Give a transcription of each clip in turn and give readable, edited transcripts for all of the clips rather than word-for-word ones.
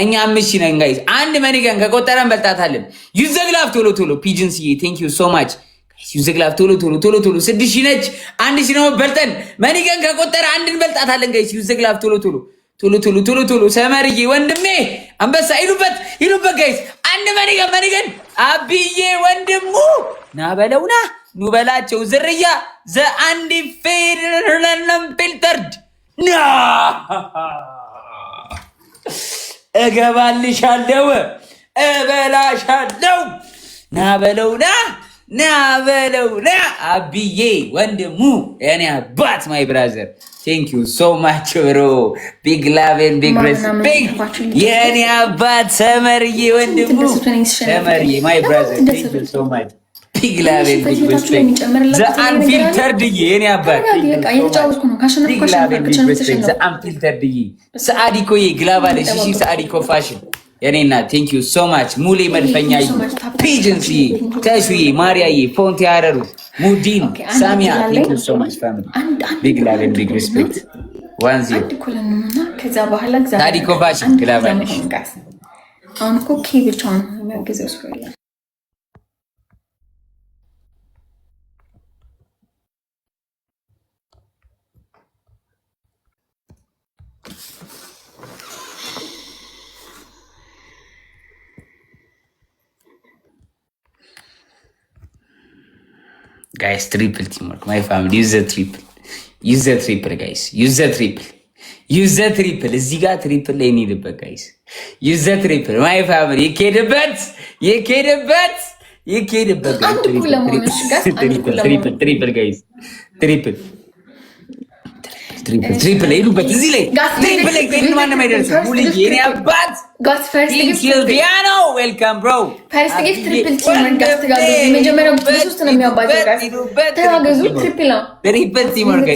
እኛ 5 ነን ጋይስ። አንድ መኒገን ከቆጠረን በልጣታለን። ዩዝ ዘ ግላፍ ቶሎ ቶሎ ፒጅንሲ ቴንክ ዩ ሶ ማች ዩዝ ዘ ግላፍ ቶሎ ቶሎ ቶሎ ቶሎ 6 ነች። 1 ነው በልጠን መኒገን ከቆጠረ አንድን በልጣታለን ጋይስ። ዩዝ ዘ ግላፍ ቶሎ ቶሎ ቶሎ ቶሎ ቶሎ ቶሎ ሰመርዬ ወንድሜ አንበሳ ይሉበት ጋይስ። አንድ መኒገን አብዬ ወንድሙ ና በለውና ኑ በላቸው ዝርያ ዘ አንድ ፌርለም ፊልተርድ ና እገባልሻለሁ እበላሻለሁ ና በለውና አብዬ ወንድሙ የኔ አባት ማይ ብራዘር ቴንክ ዩ ሶ ማች ብሮ ቢግ ላቭ ኤንድ ቢግ ሬስፔክት የኔ አባት ሰመርዬ ወንድሙ ሰመርዬ ማይ ብራዘር ቴንክ ዩ ሶ ማች ቢግ ላቭ ኤንድ ቢግ ሬስፔክት ዘ አንፊልተርድ የኔ አባት ቢግ ላቭ ኤንድ ቢግ ሬስፔክት ዘ አንፊልተርድ ሰአዲኮ ግላባለሽ እሺ ሰአዲኮ ፋሽን የኔ እናት ቴንክ ዩ ሶ ማች ሙሌ መድፈኛዬ ፒጅንሲ ተሹዬ ማርያዬ ፎንቲ ያረሩ ሙዲን ሳሚያ ቴንክ ዩ ሶ ማች ፋሚሊ ቢግ ላቭ ኤንድ ቢግ ሪስፔክት 10 ከዛ በኋላ ታዲኮ ፋሽን ግላባለሽ አሁን እኮ ኬ ብቻውን የሚያግዘው ሰው የለም። Guys, triple teamwork. My family, use the triple. Guys. Use the triple. እዚህ ጋር ትሪፕል ላይ እንሂድበት guys. Use the triple. My family, ይኬድበት. Triple guys. ትሪፕል ሄዱበት እዚህ ላይ ትሪፕል ላይ ከእኔ ማንም አይደርስም። ሙልዬ የኔ አባት ሲልቪያኖ ዌልካም ብሮ ፈርስት ጊፍት ትሪፕል ቲም ጋር ተጋገዙ። የመጀመሪያው በሶስት ነው የሚያባቸው ጋር ተጋገዙ። ትሪፕል ነው ትሪፕል ቲም ወርክ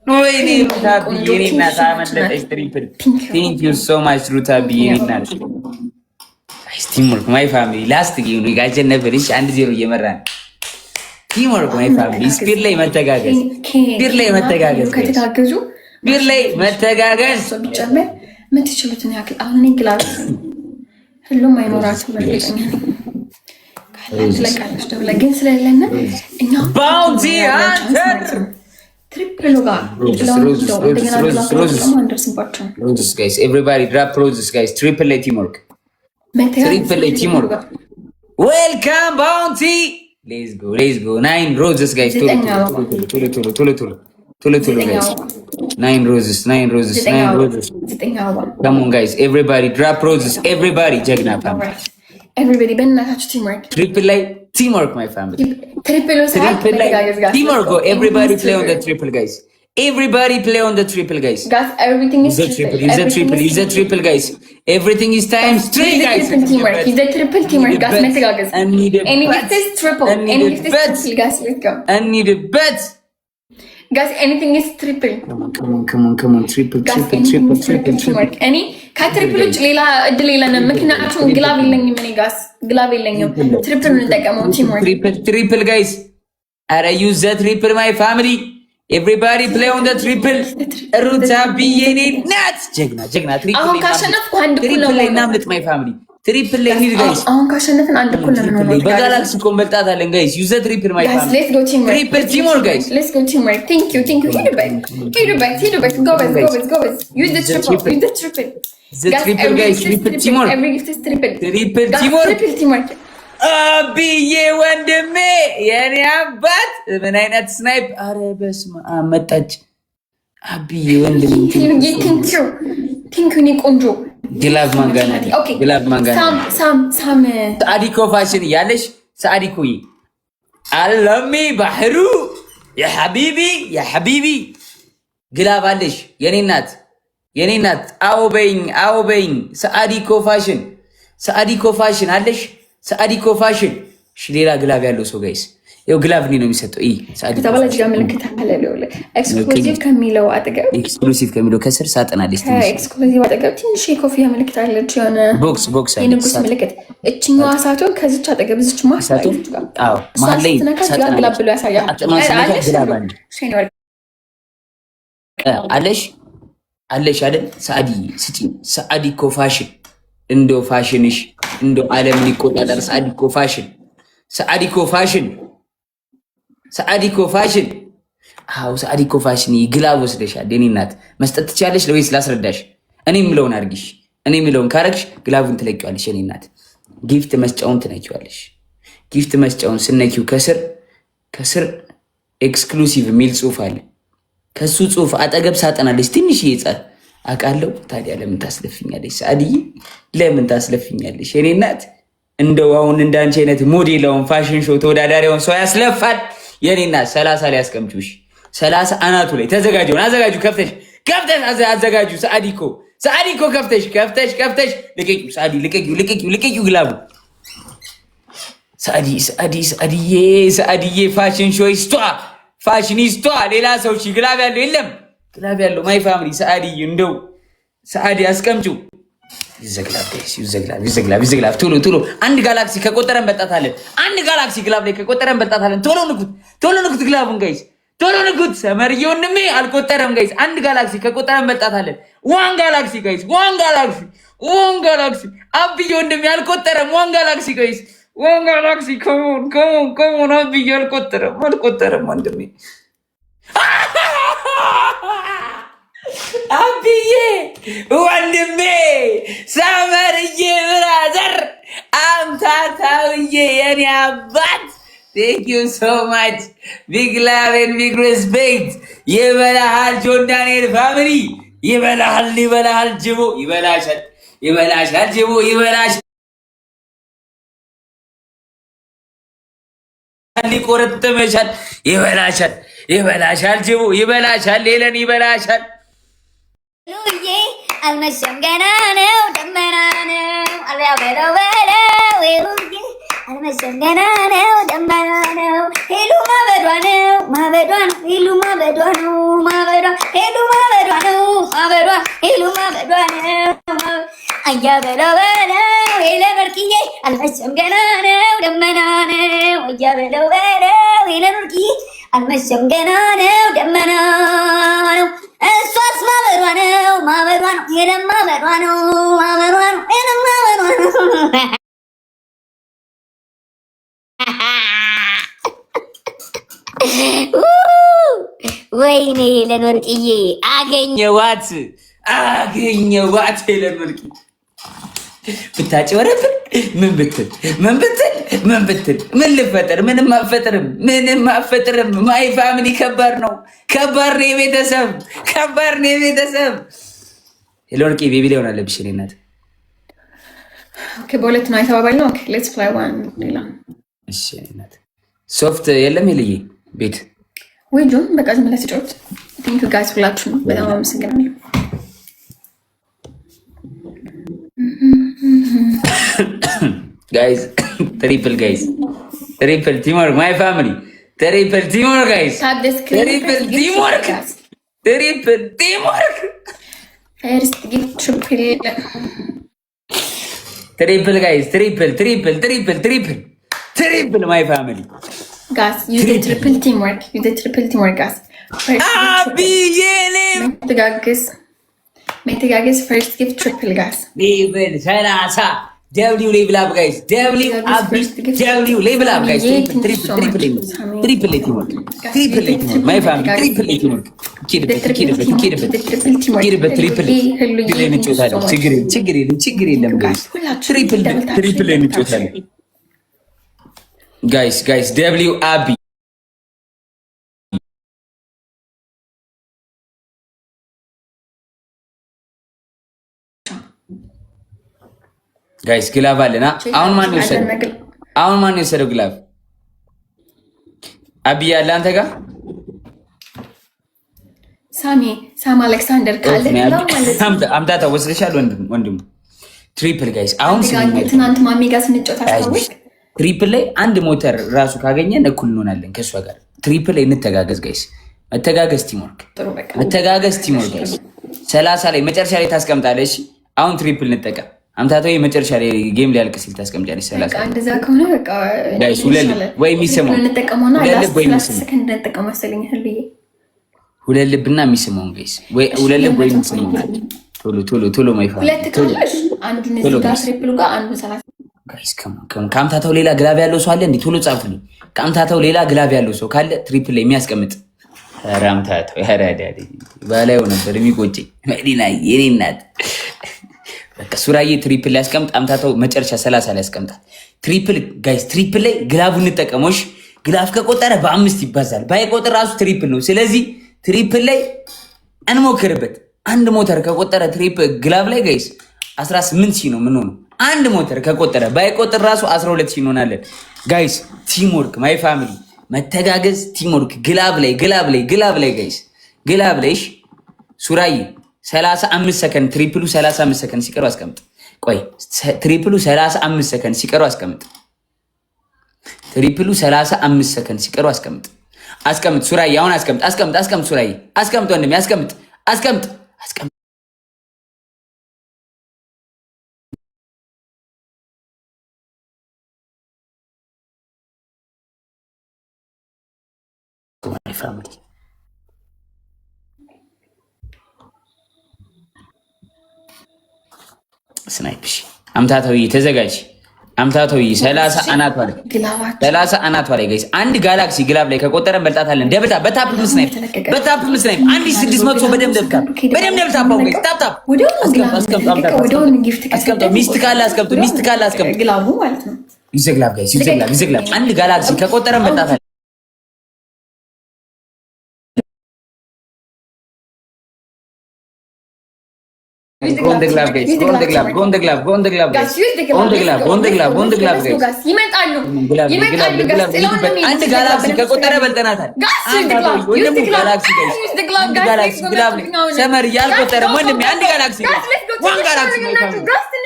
ወይኔ ሩታቢ የኔ እናት አመለጠች። ትሪፕል ቴንክ ዩ ሶ ማች ሩታቢ የኔ እናት ቲምወርክ ማይ ፋሚሊ ላስት ጌም ነው ያሸነፈልሽ 1-0 እየመራን ቲምወርክ ማይ ፋሚሊ ስፒድ ላይ መተጋገዝ ከተጋገዙ ስፒድ ላይ መተጋገዝ ቢጨመር የምትችሉትን ያክል አሁን እኔ ግላብ ሁሉም አይኖራትም በርግጠኛ ካላሽ ደብለ ግን ስለሌለና እኛ ባውንቲ አንተር ትሪፕል ጋር ሮዝስ ጋይስ ኤቨሪባዲ ድራፕ ሮዝስ ጋይስ ትሪፕል ላይ ቲምወርክ Triple teamwork. Welcome bounty. Let's go. 9 roses guys. Tolo guys. 9 roses. Come on guys. Everybody drop roses. Everybody jagna family. Everybody በእናታችሁ teamwork. Triple teamwork my family. Triple teamwork go. Everybody play on the triple guys. Everybody play on the triple guys. Guys, everything is triple. Use the triple guys. Everything is times 3 guys. Use the triple teamwork guys. መተጋገዝ I need a bet. This is triple. Anything is triple guys. Let's go. I need a bet. Guys, anything is triple. Come on. Triple. Teamwork. Any ከትሪፕል ውጭ ሌላ እድል የለንም። ምክንያቱም ግላብ የለኝም እኔ ጋስ ግላብ የለኝም። ትሪፕል እንጠቀመው teamwork. Triple guys. Are use the triple my family. Everybody play on the triple. Ruta biyene nuts. ጀግና triple. አሁን ካሸነፍኩ አንድ እኩል ነው እናምልጥ my family. Triple ላይ ሂድ guys. አሁን ካሸነፍን አንድ እኩል ነው ነው። በጋላክሲ ኮምበልጣት አለን guys. Use the triple my family. Let's go teamwork. Triple teamwork guys. Let's go teamwork. Thank you. ሂዱ back. Go guys. Use the triple. The triple guys. Triple teamwork. Every gift is triple. Triple teamwork. Triple teamwork. አብዬ ወንድሜ የኔ አባት ምን አይነት ስናይፕ! አረ በስመ አብ መጣች። አብዬ ወንድሜ ቲንክ ኒ ቆንጆ ግላብ ማንጋና ሳም ሳዲኮ ፋሽን እያለሽ ሳዲኮዬ አለሚ ባህሩ የሐቢቢ ግላብ አለሽ የኔ እናት አዎ በይኝ ሳዲኮ ፋሽን አለሽ ሳዲኮ ፋሽን ሌላ ግላብ ያለው ሰው ጋይስ ይኸው ግላቭ ነው የሚሰጠው። ከዛ በኋላ እዚህ ጋር ምልክት አለ። ኤክስክሉዚቭ ከሚለው አጠገብ ኤክስክሉሲቭ ከሚለው ከስር ሳጥን አለች። ኤክስክሉዚቭ አጠገብ ትንሽ የኮፍያ ምልክት አለች። የሆነ ቦክስ የንጉስ ምልክት እችኛዋ ሳጥን ከዚች አጠገብ እዚች ማሳለች ጋር መሀል ላይ ግላብ ብሎ ያሳያል። አለሽ አይደል? ሰአዲ ስጪኝ። ሰአዲ እኮ ፋሽን እንደው ፋሽንሽ እንደው ዓለም ሊቆጣጠር ሰአዲ እኮ ፋሽን ሰአዲ እኮ ፋሽን ሰአዲ እኮ ፋሽን። አዎ ሰአዲ እኮ ፋሽን። ግላብ ወስደሻል። የኔ እናት መስጠት ትችያለሽ ወይስ ላስረዳሽ? እኔ የምለውን አድርጊሽ። እኔ የምለውን ካረግሽ ግላቡን ትለቂዋለሽ። የኔ እናት ጊፍት መስጫውን ትነኪዋለሽ። ጊፍት መስጫውን ስነኪው ከስር ኤክስክሉሲቭ የሚል ጽሑፍ አለ። ከሱ ጽሑፍ አጠገብ ሳጥናለች ትንሽዬ ጻፍ አውቃለሁ። ታዲያ ለምን ታስለፍኛለሽ ሰአድዬ? ለምን ታስለፍኛለሽ የኔ እናት? እንደው አሁን እንዳንቺ አይነት ሞዴላውን ፋሽን ሾው ተወዳዳሪውን ሰው ያስለፋል። የኔ እናት 30 ላይ አስቀምጪሽ። 30 አናቱ ላይ ተዘጋጁን አዘጋጁ። ከፍተሽ አዘጋጁ። ሰአዲኮ ከፍተሽ ልቀቂው። ሰአዲ ልቀቂው ግላቡ። ሰአዲዬ ፋሽን ሾይስቷ ፋሽኒስቷ። ሌላ ሰው ግላብ ያለው የለም። ግላብ ያለው ማይ ፋሚሊ ሰአዲ። እንደው ሰአዲ አስቀምጪው። ይዘግላብ ቶሎ አንድ ጋላክሲ ከቆጠረን በጣታለን። አንድ ጋላክሲ ግላብ ላይ ከቆጠረን በጣታለን። ቶሎ ንኩት ግላቡን ጋይስ፣ ቶሎ ንኩት። ሰመርዬ ወንድሜ አልቆጠረም ጋይስ። አንድ ጋላክሲ ከቆጠረን በጣታለን። ዋን ጋላክሲ ጋይስ፣ ዋን ጋላክሲ። አብዬ ወንድሜ አልቆጠረም። ዋን ጋላክሲ ጋይስ፣ ዋን ጋላክሲ። ኮሞን አብዬ አልቆጠረም ወንድሜ አብዬ ወንድሜ ሰመርዬ ብራዘር አምታታውዬ የኔ አባት ቴንክ ዩ ሶ ማች ቢግ ላቭ ኤንድ ቢግ ሬስፔክት። ይበላሃል ጆን ዳንኤል ፋሚሊ ይበላሃል ጅቦ ይበላሻል ጅቦ ይበላሻል። ሊቆረጥመሻል ይበላሻል ጅቦ ይበላሻል። ሌለን ይበላሻል። ሉዬ አልመሸም ገና ነው ደመና ነው አልያ በለው ሉዬ አልመሸም ገና ነው ደመና ነው ሄሉ ማበዷ ነው ሄሉ ማበዷ ነው ሄሉ ማበዷ ነው ሄሉ ማበዷ ነው አያ በለው ሄለ በርቅዬ አልመሸም ገና ነው ደመና ነው አያ በለው ሄለ በርቅዬ አልመሸም ገና ነው ደመና ነው እሷስ ማበዷ ነው ሄለም ማበዷ ነው ሄለም ማበዷ ነው። ወይኔ ሄለን ወርቅዬ አገኘዋት ሄለን ወርቅዬ ብታጭበረብር ምን ብትል ምን ልፈጠር? ምንም አፈጥርም። ማይ ፋሚሊ ከባድ ነው የቤተሰብ ሄለን ወርቅዬ ቤቢ ላይ ሆናለብሽ የኔ እናት። በሁለት ነው የተባባልነው። ሌትስ ፍላይ ዋን ሌላ እሺ እናት ሶፍት የለም የልዬ ቤት ወይ ጆን በቃ ዝም ብለህ ተጫወት። ቴንክ ዩ ጋይስ ሁላችሁ በጣም አመሰግናለሁ። ጋይስ ትሪፕል ቲምወርክ ማይ ፋሚሊ ትሪፕል ቲምወርክ ጋይስ ትሪፕል ቲምወርክ ፈርስት ጊፍት ትሪፕል ጋይስ ትሪፕል ማይ ፋሚሊ ጋስ ዩ ዘ ትሪፕል ቲምወርክ ጋስ መተጋገዝ ፈርስት ጊፍት ትሪፕል ጋስ ሌቭል 30 ደብሊው ሌቭል አፕ ጋይስ ደብሊው ሌቭል አፕ ጋይስ ትሪፕል ቲምወርክ ማይ ፋሚሊ ትሪፕል ቲምወርክ ኪድበት ትሪፕል እንጫወታለን። ችግር የለም ጋይስ ትሪፕል እንጫወታለን ጋይስ ደብሊው አቢ ጋይስ ግላብ አለና አሁን ማን የወሰደው ግላብ? አብይ ያለ አንተ ጋር ሳም አሌክሳንደር ካለ አምጣታ ወስደሻል ወንድሙ ትሪፕል ጋይስ አሁን ትናንት ማሚ ጋር ስንጫወት አስታውስ ትሪፕል ላይ አንድ ሞተር ራሱ ካገኘን እኩል እንሆናለን ከእሷ ጋር። ትሪፕል ላይ እንተጋገዝ ጋይስ፣ መተጋገዝ ቲምወርክ፣ መተጋገዝ ቲምወርክ ጋይስ። 30 ላይ መጨረሻ ላይ ታስቀምጣለሽ። አሁን ትሪፕል እንጠቀም። አምታታው የመጨረሻ ላይ ጌም ላይ ያልቅ ሲል ታስቀምጫለሽ። 30 እንደዛ ከሆነ በቃ ጋይስ ሁለት ወይ የሚሰማው እንጠቀመውና ላስት ሰከንድ እንጠቀም መሰለኝ ህልብዬ ሁለት ልብና የሚሰማው ጋይስ ወይ ሁለት ልብ ወይ የሚሰማው ቶሎ ቶሎ ቶሎ ማይፋ ሁለት ካለሽ አንዱን እዚህ ጋር ትሪፕሉ ጋር አንዱን 30 ጋይስ ከአምታታው ሌላ ግላብ ያለው ሰው አለ እንዴ? ቶሎ ጻፉልኝ። ከአምታታው ሌላ ግላብ ያለው ሰው ካለ ትሪፕል ላይ የሚያስቀምጥ አምታታው ያራዳዲ ባላዩ ነበር የሚቆጨኝ መዲና የኔ እናት። በቃ ሱራዬ ትሪፕል ላይ ያስቀምጥ። አምታታው መጨረሻ 30 ላይ ያስቀምጣል። ትሪፕል ጋይስ፣ ትሪፕል ላይ ግላቡ እንጠቀመሽ። ግላፍ ከቆጠረ በ5 ይባዛል፣ ባይቆጥር ራሱ ትሪፕል ነው። ስለዚህ ትሪፕል ላይ እንሞክርበት። አንድ ሞተር ከቆጠረ ትሪፕል ግላብ ላይ ጋይስ 18 ሺህ ነው ምን ሆኖ አንድ ሞተር ከቆጠረ ባይቆጥር ራሱ 12 ሺህ እንሆናለን ጋይስ። ቲምወርክ ማይ ፋሚሊ፣ መተጋገዝ ቲምወርክ። ግላብ ላይ ግላብ ላይ ግላብ ላይ ጋይስ፣ ግላብ ላይ ሱራዬ 35 ሰከንድ ትሪፕሉ 35 ሰከንድ ሲቀሩ አስቀምጥ። ቆይ ትሪፕሉ 35 ሰከንድ ሲቀሩ አስቀምጥ። ትሪፕሉ 35 ሰከንድ ሲቀሩ አስቀምጥ። አስቀምጥ ሱራዬ፣ አሁን አስቀምጥ፣ አስቀምጥ፣ አስቀምጥ ሱራዬ፣ አስቀምጥ ወንድሜ፣ አስቀምጥ፣ አስቀምጥ፣ አስቀምጥ። ፋሚሊ ስናይፕሽ አምታታዊ ተዘጋጅ። አምታታዊ 30 አናቷ ላይ 30 አናቷ ላይ ጋይስ፣ አንድ ጋላክሲ ግላብ ላይ ከቆጠረን በልጣታለን። ደብታ በታፕ ምስናይፕ፣ በታፕ ምስናይፕ 1600 በደም ደብታ፣ በደም ደብታ አባው ጋይስ፣ ታፕ ታፕ አስቀምጡ። ሚስት ካለ አስቀምጡ፣ ሚስት ካለ አስቀምጡ። ግላቡ ማለት ነው። ይዘግላብ ጋይስ፣ ይዘግላብ፣ ይዘግላብ። አንድ ጋላክሲ ከቆጠረን በልጣታለን። Go on the glove, guys. Go on the glove. Go on the glove. Go on the glove, guys. Go on the glove. Go on the glove. Go on the glove, guys. ይመጣሉ ይመጣሉ ጋይስ። አንድ ጋላክሲ ከቆጠረ በልጠናታል። አንድ ጋላክሲ ጋይስ፣ ሰመር ያልቆጠረም ወንድሜ አንድ ጋላክሲ ዋን ጋላክሲ ነው።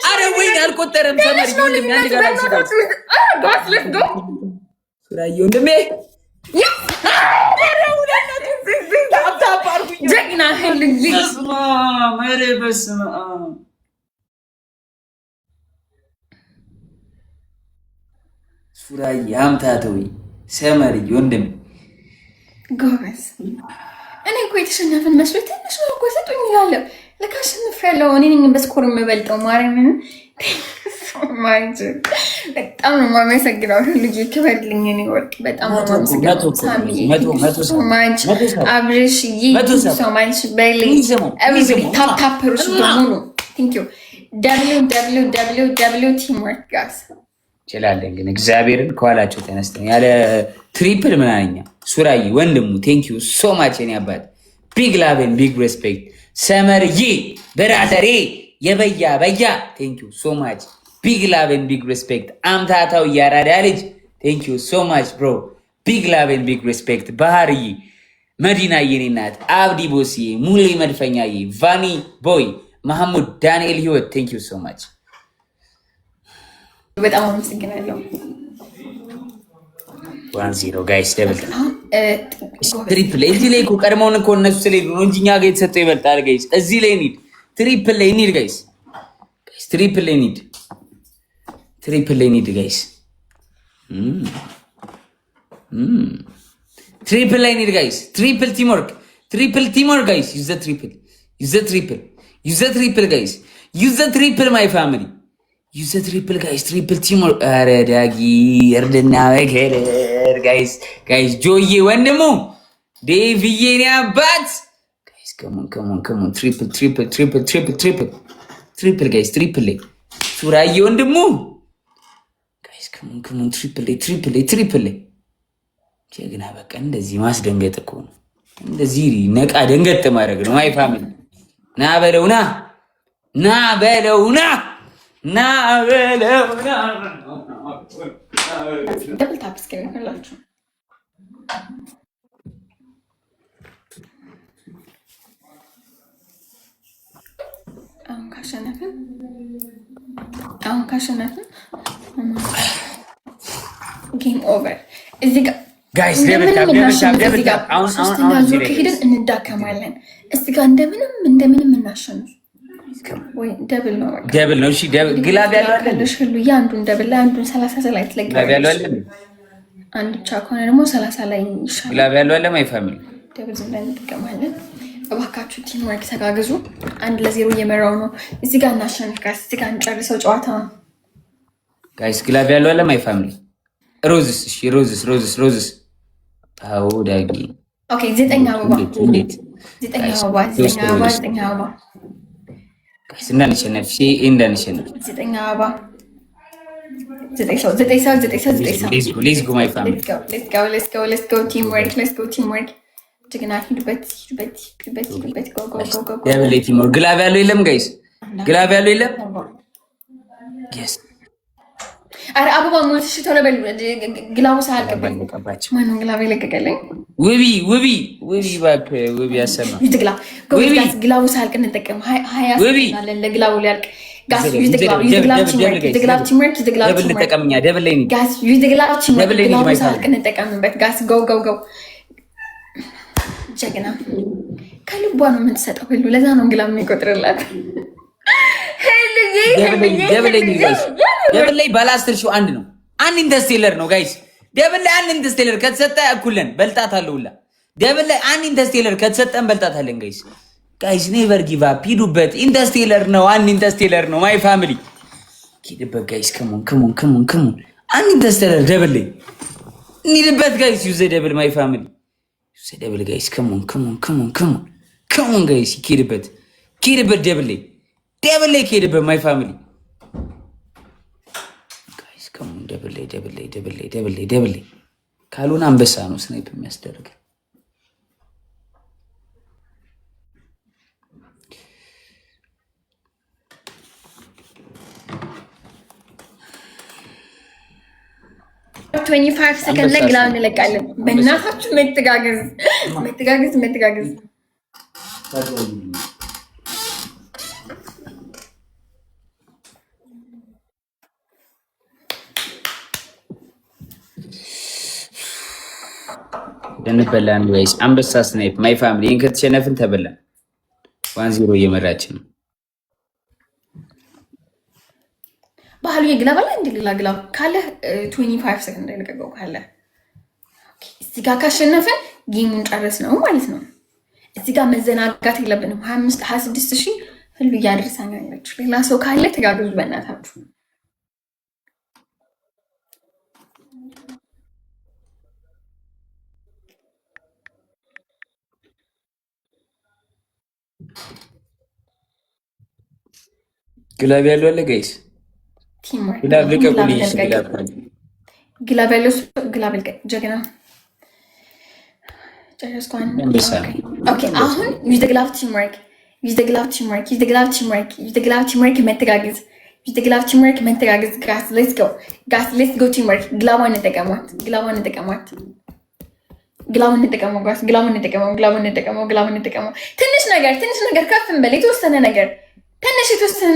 አረ ወይ ያልቆጠረም ሰመር ወንድሜ አንድ ጋላክሲ ጋይስ። ጋስ ሌትስ ጎ ሱራዬ ወንድሜ ጀግና ህልጅ ማረ በስመ አብ ሱራዬ አምታተው ሰመር ወንድም ጎበዝ። እኔ እኮ የተሸነፍን መስሎኝ ትንሽ ነው እኮ ሰጡኝ ይላል። ለካ አሸንፊያለሁ። እኔ ነኝ በስኮር የምበልጠው። ማርያምን በጣም ነው የማመሰግነው። ልጅ ክበርልኝ። እኔ ወርቅ በጣም ነው የማመሰግነው። ሳሚ አብርሽ ሶማች በልኝ ታፕታፐሮች በሙሉ ቴንኪው። www ቲምወርክ ጋስ ይችላለን። ግን እግዚአብሔርን ከኋላቸው ተነስተን ያለ ትሪፕል ምናኛ ሱራዬ ወንድሙ ቴንኪው ሶ ማች የኔ አባት። ቢግ ላቭን ቢግ ሬስፔክት ሰመርዬ በራተሬ የበያ በያ ቴንኪዩ ሶ ማች ቢግ ላቭ ኤንድ ቢግ ሬስፔክት። አምታታው ያራዳ ልጅ ቴንኪዩ ሶ ማች ብሮ ቢግ ላቭ ኤንድ ቢግ ሬስፔክት። ባህርዬ መዲና የኔ ናት። አብዲ ቦስዬ ሙሌ መድፈኛዬ ቫኒ ቦይ መሐሙድ ዳንኤል ህይወት ቴንኪዩ ሶ ማች። በጣም አመሰግናለሁ። 1-0 ጋይስ ደብል ትሪፕል። እዚህ ላይ እኮ ቀድመውን እኮ እነሱ ስለሄዱ ነው እንጂ እኛ ጋር የተሰጠው ይበልጣል ጋይስ። እዚህ ላይ ኒድ ትሪፕል ላይ ኒድ ጋይስ፣ ትሪፕል ላይ ኒድ፣ ትሪፕል ላይ ኒድ ጋይስ፣ ትሪፕል ላይ ኒድ ጋይስ። ትሪፕል ቲምወርክ፣ ትሪፕል ቲምወርክ ጋይስ። ዩዝ ዘ ትሪፕል፣ ዩዝ ዘ ትሪፕል፣ ዩዝ ዘ ትሪፕል ጋይስ፣ ዩዝ ዘ ትሪፕል ማይ ፋሚሊ፣ ዩዝ ዘ ትሪፕል ጋይስ። ትሪፕል ቲምወርክ። አረ ዳጊ እርድና ወገር ጋይስ፣ ጋይስ ጆዬ ወንድሙ ዴቪዬ ኔ አባት Come on, come on, come on. Triple, triple, triple, triple, triple. Triple, guys. Triple. ሱራዬ ወንድሙ. Guys, come on, come on. Triple, triple, triple. ጀግና በቃ እንደዚህ ማስደንገጥ እኮ ነው። እንደዚህ ነቃ ደንገጥ ማድረግ ነው። ማይ ፋሚሊ ና በለውና ና በለውና ና በለውና ደብል ታፕ ስክሪን ሁላችሁ አሁን ካሸነፍን ኦቨር እዚህ ጋር ጋይስ ሶስተኛ ዙር ከሄደን እንዳከማለን። እዚህ ጋር እንደምንም እናሸንፍ። ወይ ደብል ነው በቃ ደብል ነው። እሺ ግላብ ያለው አይደል? ያንዱን ደብል ላይ አንዱን 30 ላይ ትለቀቅ። ግላብ ያለው አይደል? አንድ ብቻ ከሆነ ደግሞ 30 ላይ ይሻላል። ግላብ ያለው አይደል? ማይ ፋሚሊ ደብል ዝም ብለን እንጠቀማለን። እባካችሁ ቲም ወርክ ተጋግዙ። 1-0 እየመራው ነው። እዚህ ጋር እናሸንፍ ጋይስ። እዚህ ጋር እንጨርሰው ጨዋታ ጋይስ። ግላብ ያለው አይደል? ማይ ፋሚሊ ሮዝስ። እሺ ሮዝስ አዎ ዳጊ ኦኬ። 9 አበባ እንዴት 9 አበባ ጋይስ እንዳንሸነፍ እንዳንሸነፍ 9 አበባ 9 ሰው ሌትስ ጎ ማይ ፋሚሊ ሌትስ ጎ ቲም ወርክ ጀግና ሂዱበት ጎ ደብል ቲም ወርክ። ግላብ ያለው የለም ጋይስ፣ ግላብ ያለው የለም። yes አረ አበባ ሞት እሺ ቶሎ በሉ። ግላቡ ሳልቀበል ማነው ግላብ የለቀቀልኝ? ውቢ እባክህ ውቢ ያሰማ ይትግላ ጎብጋስ ግላቡ ሳልቅ እንጠቀም 20 አለ ለግላቡ ሊያልቅ ጋስ ይትግላብ ቲምወርክ ደብል ተጠቀምኛ ደብል ላይ ጋስ ይትግላብ ቲምወርክ ግላቡ ሳልቅ እንጠቀምበት ጋስ ጎ ጀግና ከልቧ ነው የምትሰጠው ሁሉ ለዛ ነው ግላብ የሚቆጥርላት። ደብል ላይ ባላስተር ሺው አንድ ነው። አንድ ኢንተስቴለር ነው ጋይስ። ደብል ላይ አንድ ኢንተስቴለር ከተሰጠ እኩልን በልጣታለሁ ሁላ። ደብል ላይ አንድ ኢንተስቴለር ከተሰጠን በልጣታለን ጋይስ። ኔቨር ጊቭ አፕ ሂዱበት። ኢንተስቴለር ነው፣ አንድ ኢንተስቴለር ነው። ማይ ፋሚሊ ሂዱበት ጋይስ። ከሞን አንድ ኢንተስቴለር ደብል ላይ ሂዱበት ጋይስ። ዩዘ ደብል ማይ ፋሚሊ ዩዘ ደብል ጋይስ። ከሞን ጋይስ ሂዱበት ደብል ላይ ከሄድበት ማይ ፋሚሊ ጋይስ ከሞን ደብል ላይ ካልሆነ አንበሳ ነው ስናይፕ የሚያስደርግ። ሰከንድ ላይ ግላብ እንለቃለን። በእናታችሁ መተጋገዝ እንበላን ወይስ አንበሳ ስናይፕ ማይ ፋሚሊ። ይሄን ከተሸነፍን ተበላን። 1-0 እየመራችን ነው። ባህሉ የግላብ አለ እንደ ሌላ ግላብ ካለ 25 ሰከንድ ላይ ለቀቀው ካለ እዚህ ጋር ካሸነፈን ጌሙን ጨረስ ነው ማለት ነው። እዚህ ጋር መዘናጋት የለብንም። 26 ሺህ ሁሉ እያደረሳኛለች። ሌላ ሰው ካለ ተጋግዙ በእናታችሁ። ግላብ ያለው አለ ጋይስ። ግላብ ልቀቁልኝ። ግላብ ያለው ግላብ ጀግና ጨረስኳን። ኦኬ አሁን ዩዝ ግላብ ቲምወርክ መተጋገዝ ጋስ ሌትስ ጎ ቲምወርክ። ግላቧን እንጠቀሟት ጋስ ግላቧን እንጠቀመው። ትንሽ ነገር ከፍ እንበል። የተወሰነ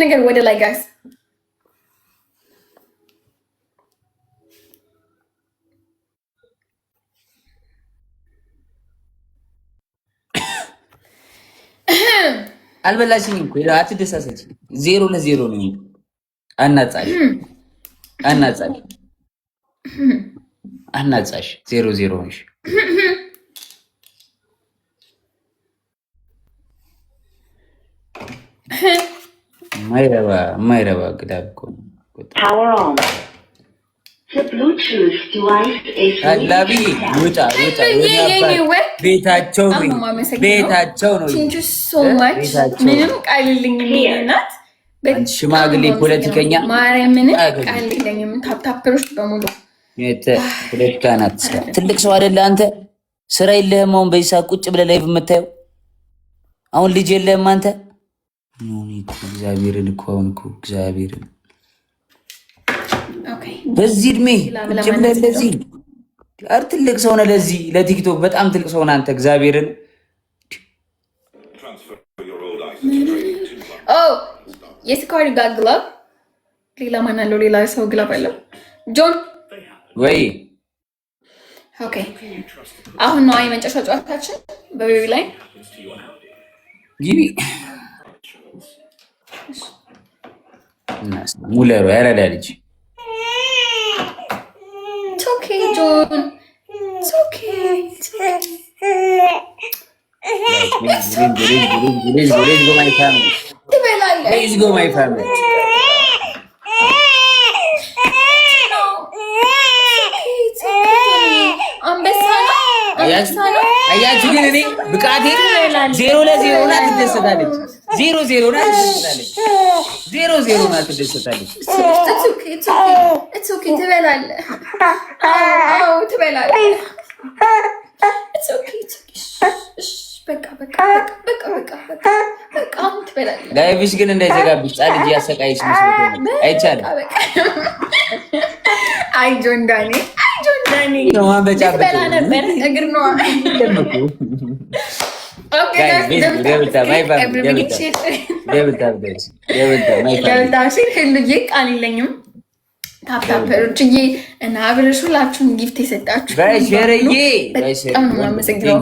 ነገር ወደ ላይ ጋስ አልበላሽኝም እኮ አትደሳሰች። 0-0 ነው። አናጻሽ 0-0 ነሽ። ማይረባ ግዳብ እኮ ነው። አላቢ ውጣ ቤታቸው ነው። ምንም ቃል የለኝም። ሽማግሌ ፖለቲከኛ ማርያምን ቃል የለኝም። ታፕታፕሮች በሙሉ ፖለቲካ ናት። ትልቅ ሰው አይደለ አንተ? ስራ የለህም? አሁን በዚህ ሰዓት ቁጭ ብለህ ላይቭ የምታየው አሁን ልጅ የለህም አንተ? እግዚአብሔርን እኮ አሁን እኮ እግዚአብሔርን በዚህ እድሜ ቁጭ ብለህ ለዚህ ትልቅ ሰው ነህ። ለዚህ ለቲክቶክ በጣም ትልቅ ሰው ነህ አንተ። እግዚአብሔርን የስካሪ ጋር ግላብ ሌላ ማን አለው? ሌላ ሰው ግላብ አለው ጆን ወይ ኦኬ አሁን ነው የመጨረሻ ጨዋታችን በቤቢ ላይ ግቢ ሙለሩ ያረዳ ልጅ ኦኬ ጆን ኦኬ Let's go my family. አያችሁ ግን እኔ ብቃቴ 0-0 ናት ትደሰታለች። 0-0 ናት ትደሰታለች። 0-0 ናት ትደሰታለች። ትበላለህ። አዎ ትበላለህ። ላይፍሽ ግን እንዳይዘጋብሽ ጻ ልጅ ያሰቃይሽ መስሎኝ አይቻልም። አይ ጆን ዳኒ በላ ነበር እግር ነው። ህልዬ ቃል የለኝም። ታፕታፐሮችዬ እና አብረሽ ሁላችሁም ጊፍት የሰጣችሁ በጣም ነው የማመሰግነው።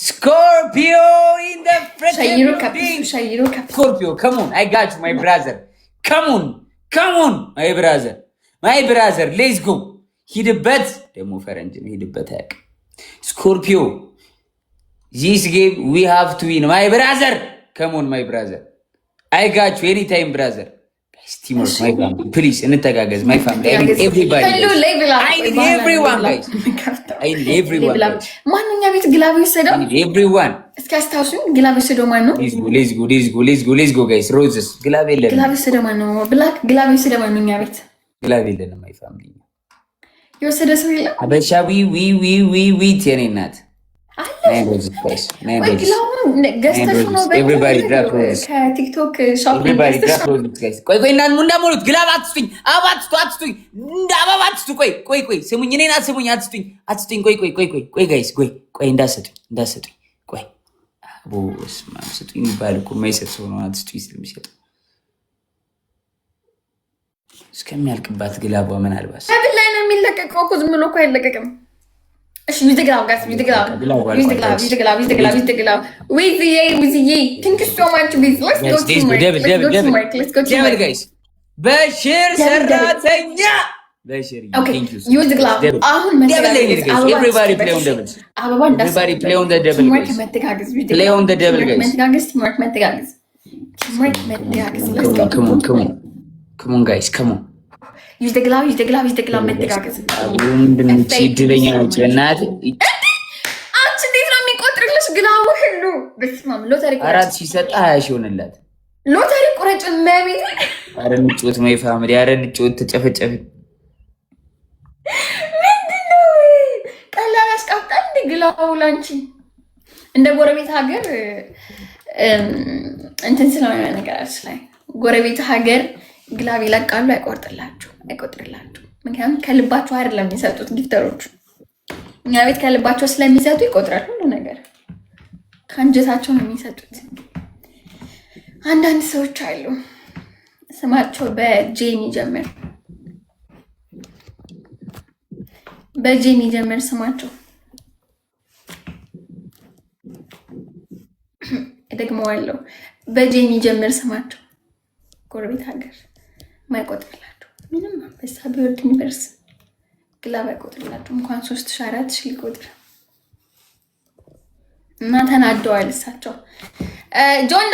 Scorpio in the freaking Scorpio, come on, I got you, my brother. Come on, my brother, let's go. ሂድበት ደግሞ ፈረንጅ ነው ሂድበት ያቅ ስኮርፒዮ this game we have to win my brother come on my brother I got you anytime brother guys teamwork my family please እንተጋገዝ my family I need everybody I need everyone guys I need everyone ማንኛ ቤት ግላብ ይሰደው everyone እስኪ አስታውሱኝ ግላብ ይሰደው ማን ነው let's go guys roses ግላብ የለም ግላብ ይሰደው ማን ነው ብላክ ግላብ ይሰደው ማን ነው እኛ ቤት ግላብ የለም my family የወሰደ ሰው የለም አበሻዊ ዊ የኔ እናት ከቲክቶክ ቆይ እናት እንዳሞሉት ግላብ አትስጡኝ አትስጡኝ አበባ አትስጡ ቆይ ስሙኝ እኔን አትስጡኝ ቆይ ጋይስ ቆይ እንዳሰጡኝ ቆይ አቦ ስማ ስጡኝ የሚባል እኮ የማይሰጥ ሰው ነው አትስጡኝ ስለሚሰጥ እስከሚያልቅባት ግላቧ ምን አልባስ ላይ ነው የሚለቀቀው እኮ ዝም ብሎ እኮ አይለቀቅም። እሺ ዊዝ ግላብ ጋስ ዊዝ ግላብ ዊዝዬ ቲንክ ዩ ሶ ማች ዊዝ ሌትስ ጎ ቱ ጋይስ በሽር ሰራተኛ በሽር ቲንክ ዩ ዩዝ ግላብ አሁን everybody play on double አበባ everybody play on the double play on the double guys መተጋገዝ come on guys come on use the glove መተጋገዝ እድለኛ ነች እናት አንቺ እንዴት ነው የሚቆጥርልሽ ግላቡ ሁሉ በስማም ሎተሪ ቁረጭ 4 ሲሰጥ 20 ይሆንላት ሎተሪ ቁረጭ ማቤት አረ ንጮት ማይ ፋሚሊ አረ ንጮት ተጨፈጨፈ ምንድነው ቀላል አስቀምጣል እንደ ግላቡ ላንቺ እንደ ጎረቤት ሀገር እንትን ስለሆነ ነገራችን ላይ ጎረቤት ሀገር ግላብ ይለቃሉ አይቆጥርላችሁ ምክንያቱም ከልባቸው አይደለም የሚሰጡት ጊፍተሮቹ እኛ ቤት ከልባቸው ስለሚሰጡ ይቆጥራሉ ሁሉ ነገር ከአንጀታቸው ነው የሚሰጡት አንዳንድ ሰዎች አሉ ስማቸው በጄ የሚጀምር ስማቸው እደግመዋለሁ በጄ የሚጀምር ስማቸው ጎረቤት ሀገር ማይቆጥርላችሁ ምንም አንበሳ ቢወርድ ዩኒቨርስ ግላብ አይቆጥርላችሁ እንኳን 3,000-4,000 ሊቆጥር እና ተናደዋል እሳቸው ጆን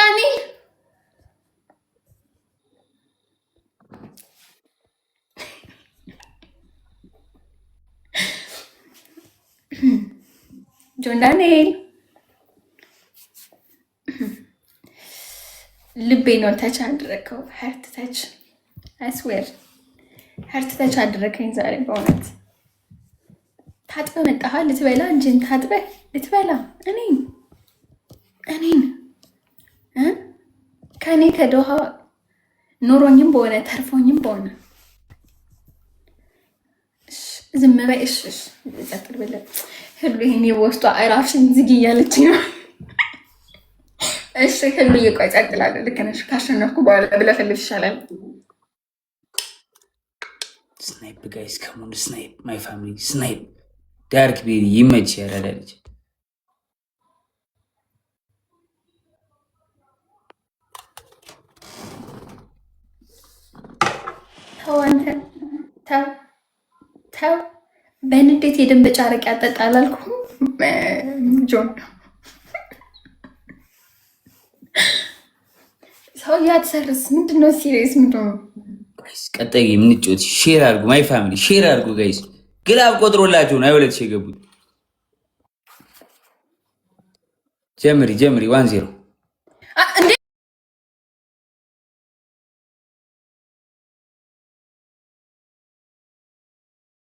ዳንኤል ልቤ ነው ተች አደረከው ሀርት ተች አይስዌር ሀርት ተች አደረከኝ ዛሬ በእውነት ታጥበ መጣህ ልትበላ እንጂን ታጥበ ልትበላ እኔን ከኔ ከዶሃ ኖሮኝም በሆነ ተርፎኝም በሆነ ዝም በይ እሺ ጸጥል ብለ ሁሉ ይሄን የወስቷ አይራፍሽን ዝግ እያለች ነው እሺ ህልምዬ ቆይ ጸጥ እላለሁ። ልክ ነሽ። ካሸነፍኩ በኋላ ብለፈልፍ ይሻላል። ስናይፕ ጋይስ ከሞን ስናይፕ ማይ ፋሚሊ ስናይፕ ዳርክ ቤሪ ይመች ያራዳልች ተው በንዴት የደንበጫ አረቄ ያጠጣል አልኩህ ጆን። ሰው ያትሰርስ ምንድነው? ሲሪየስ ምንድነው? ጋይስ ቀጣይ የምንጮት ሼር አድርጉ። ማይ ፋሚሊ ሼር አድርጉ ጋይስ። ግላብ ቆጥሮላችሁ ነው 2 የገቡት። ጀምሪ 1-0